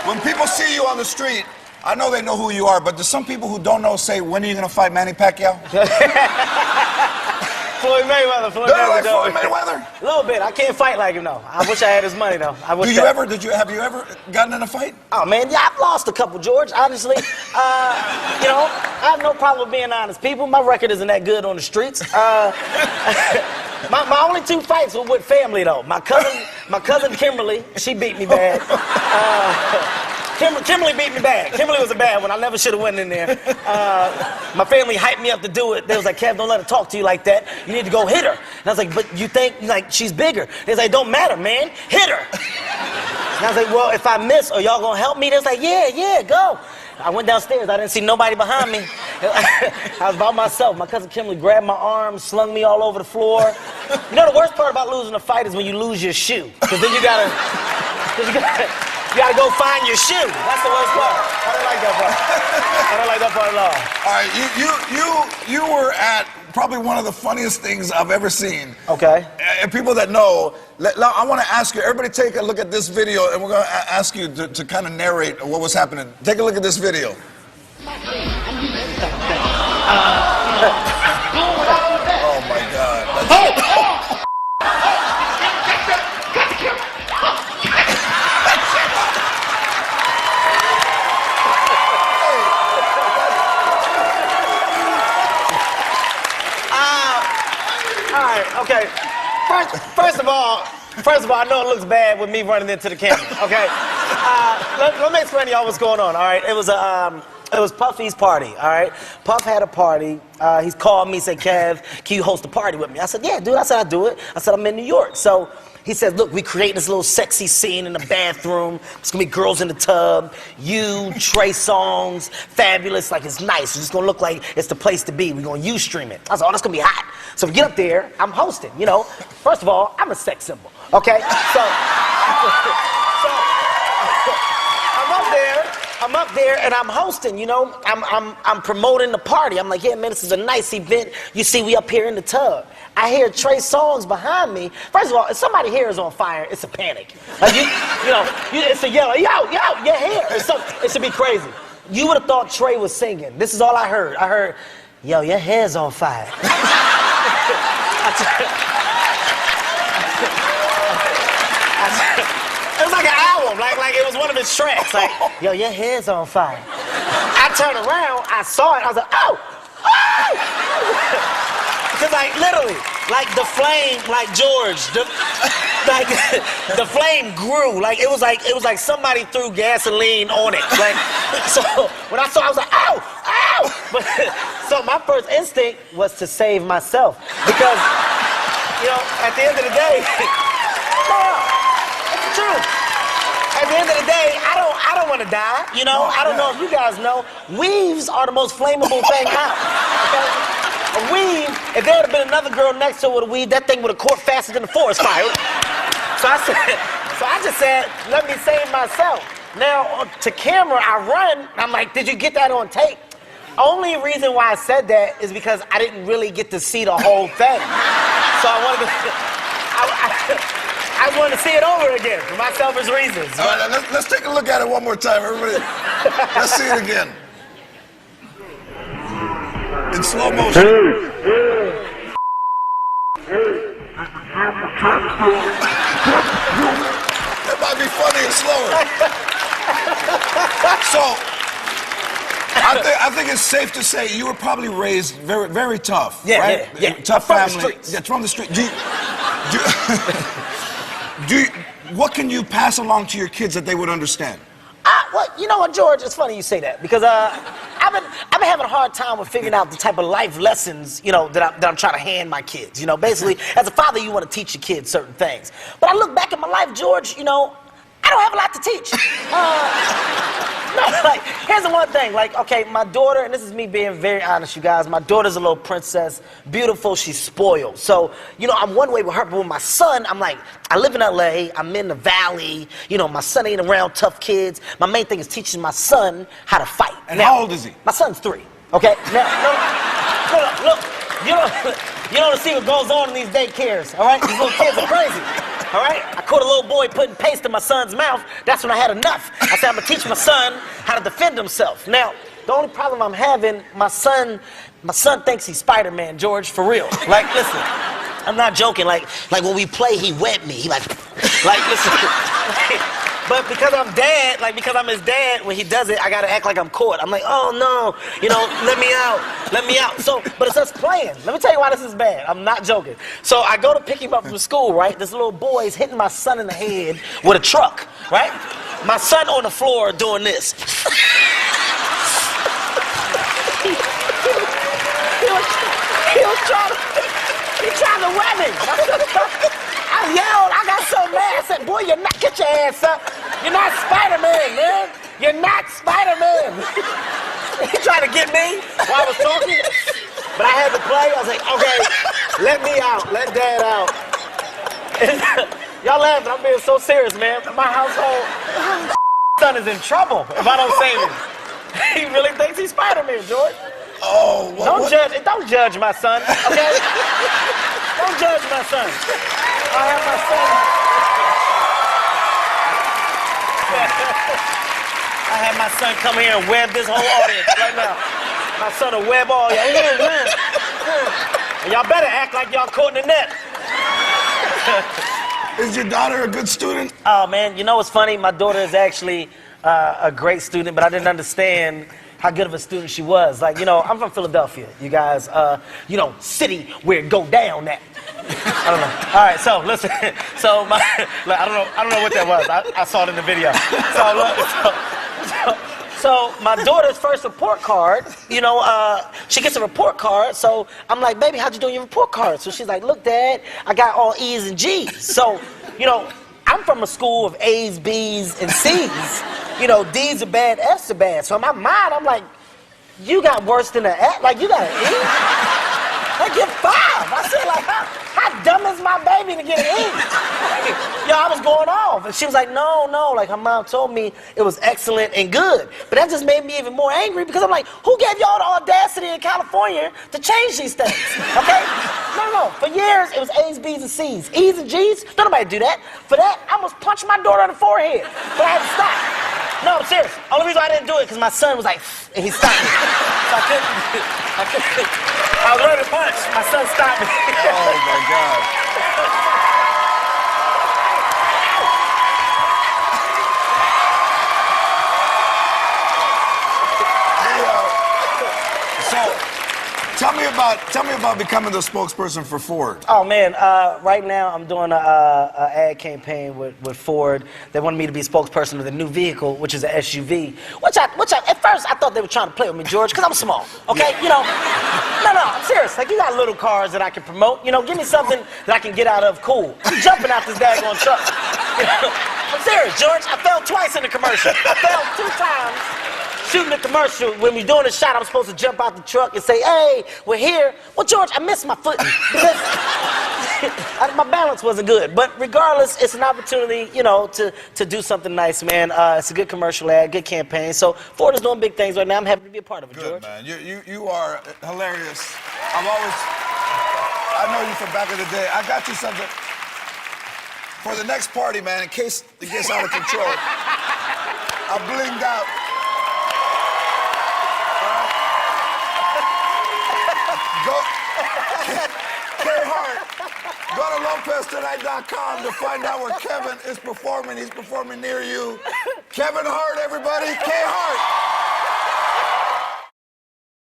When people see you on the street, I know they know who you are, but there's some people who don't know say, when are you going to fight Manny Pacquiao? Floyd Mayweather. Floyd Mayweather? A little bit. I can't fight like him, though. I wish I had his money, though. Have you ever gotten in a fight? Oh, man, yeah, I've lost a couple, George, honestly. You know, I have no problem with being honest. People, my record isn't that good on the streets. My only 2 fights were with family, though. My cousin Kimberly, she beat me bad. Kimberly beat me bad. Kimberly was a bad one. I never should have went in there. My family hyped me up to do it. They was like, Kev, don't let her talk to you like that. You need to go hit her. And I was like, but you think, like, she's bigger. They was like, don't matter, man. Hit her. And I was like, well, if I miss, are y'all gonna help me? They was like, yeah, go. I went downstairs. I didn't see nobody behind me. I was by myself. My cousin Kimberly grabbed my arm, slung me all over the floor. You know, the worst part about losing a fight is when you lose your shoe. Because then you gotta go find your shoe. That's the worst part. I don't like that part. I don't like that part at all. All right, you were at probably one of the funniest things I've ever seen. Okay. And people that know, I want to ask you, everybody take a look at this video, and we're going to ask you to kind of narrate what was happening. Take a look at this video. Oh, my God. Okay. First of all, I know it looks bad with me running into the camera. Okay. Let me explain to y'all what's going on. All right. It was Puffy's party. All right. Puff had a party. He's called me, said, Kev, can you host a party with me? I said, yeah, dude. I said, I'll do it. I said, I'm in New York. So he said, look, we creating this little sexy scene in the bathroom. It's gonna be girls in the tub. You, Trey Songz, Fabulous. Like, it's nice. It's just gonna look like it's the place to be. We're gonna Ustream it. I said, oh, that's gonna be hot. So we get up there. I'm hosting. You know, first of all, I'm a sex symbol. Okay. So I'm up there and I'm hosting, you know, I'm promoting the party. I'm like, yeah, man, this is a nice event. You see, we up here in the tub. I hear Trey Songz behind me. First of all, if somebody's hair is on fire, it's a panic. Like, it's a yell, yo, your hair. It should be crazy. You would have thought Trey was singing. This is all I heard. I heard, yo, your hair's on fire. It was like an album, like it was one of his tracks. Like, yo, your hair's on fire. I turned around, I saw it, I was like, oh! Because, like, literally, like the flame, like George, the flame grew. Like it was like somebody threw gasoline on it. Like, so when I saw, I was like, ow, ow! But so my first instinct was to save myself because, you know, at the end of the day, it's the truth. At the end of the day, I don't want to die. You know, I don't know if you guys know, weaves are the most flammable thing out. Okay? A weave, if there had been another girl next to her with a weave, that thing would have caught faster than the forest fire. So I just said, let me save myself. Now, to camera, I run, I'm like, did you get that on tape? Only reason why I said that is because I didn't really get to see the whole thing. So I wanted to see it over again for my selfish reasons. All right, let's take a look at it one more time, everybody. Let's see it again. In slow motion. That might be funny and slower. So, I think it's safe to say you were probably raised very, very tough, right? Yeah. Tough from family. The streets. Yeah, from the street. What can you pass along to your kids that they would understand? Well, you know what, George? It's funny you say that because I've been having a hard time with figuring out the type of life lessons, you know, that I'm trying to hand my kids. You know, basically, as a father, you want to teach your kids certain things. But I look back at my life, George. You know, I don't have a lot to teach. No, like, here's the one thing. Like, okay, my daughter, and this is me being very honest, you guys. My daughter's a little princess, beautiful. She's spoiled. So, you know, I'm one way with her, but with my son, I'm like, I live in LA. I'm in the valley. You know, my son ain't around tough kids. My main thing is teaching my son how to fight. And now, how old is he? My son's 3. Okay. Now, look. You don't see what goes on in these daycares. All right, these little kids are crazy. All right? I caught a little boy putting paste in my son's mouth. That's when I had enough. I said, I'm gonna teach my son how to defend himself. Now, the only problem I'm having, my son thinks he's Spider-Man, George, for real. Like, listen, I'm not joking. Like when we play, he wet me. He like listen. But because I'm dad, because I'm his dad, when he does it, I gotta act like I'm caught. I'm like, oh no, let me out. So, but it's us playing. Let me tell you why this is bad. I'm not joking. So I go to pick him up from school, right? This little boy's hitting my son in the head with a truck, right? My son on the floor doing this. He trying to wet me. I yelled, I got so mad, I said, boy, get your ass up. You're not Spider-Man, man. You're not Spider-Man. He tried to get me while I was talking, but I had to play. I was like, okay, let me out, let dad out. Y'all laughing, I'm being so serious, man. My household, son is in trouble if I don't save him. He really thinks he's Spider-Man, George. Oh, Don't judge my son, okay? Don't judge my son. I have my son. I have my son come here and web this whole audience right now. My son will web all y'all. And y'all better act like y'all caught in the net. Is your daughter a good student? Oh man, you know what's funny? My daughter is actually a great student, but I didn't understand how good of a student she was. Like, I'm from Philadelphia, you guys. City where it go down at. I don't know. All right, so listen. So I don't know what that was. I saw it in the video. So my daughter's first report card, she gets a report card. So I'm like, baby, how'd you do on your report card? So she's like, look, Dad, I got all E's and G's. So, I'm from a school of A's, B's, and C's. D's are bad, F's are bad. So in my mind, I'm like, you got worse than an F? Like, you got an E? I get 5. I said, how dumb is my baby to get an E? I was going off. And she was like, no. Like, her mom told me it was excellent and good. But that just made me even more angry because I'm like, who gave y'all the audacity in California to change these things? Okay? No. For years, it was A's, B's, and C's. E's and G's, don't nobody do that. For that, I almost punched my daughter in the forehead. But I had to stop. No, I'm serious. Only reason I didn't do it because my son was like, and he stopped me. So I couldn't. I was ready to punch. My son stopped me. Oh my God. Tell me about becoming the spokesperson for Ford. Oh man, right now I'm doing an ad campaign with Ford. They wanted me to be spokesperson of the new vehicle, which is an SUV. Which I at first I thought they were trying to play with me, George, because I'm small. Okay, No, I'm serious. Like, you got little cars that I can promote. Give me something that I can get out of cool. I'm jumping out this daggone truck. I'm serious, George. I fell twice in the commercial. I fell 2 times. Shooting the commercial, when we're doing a shot, I'm supposed to jump out the truck and say, hey, we're here. Well, George, I missed my footing because my balance wasn't good. But regardless, it's an opportunity, to do something nice, man. It's a good commercial ad, good campaign. So Ford is doing big things right now. I'm happy to be a part of it, George. Good, man. You are hilarious. I know you from back in the day. I got you something for the next party, man, in case it gets out of control. I blinged out. Hart, go to LopezTonight.com to find out where Kevin is performing. He's performing near you. Kevin Hart, everybody. Hart.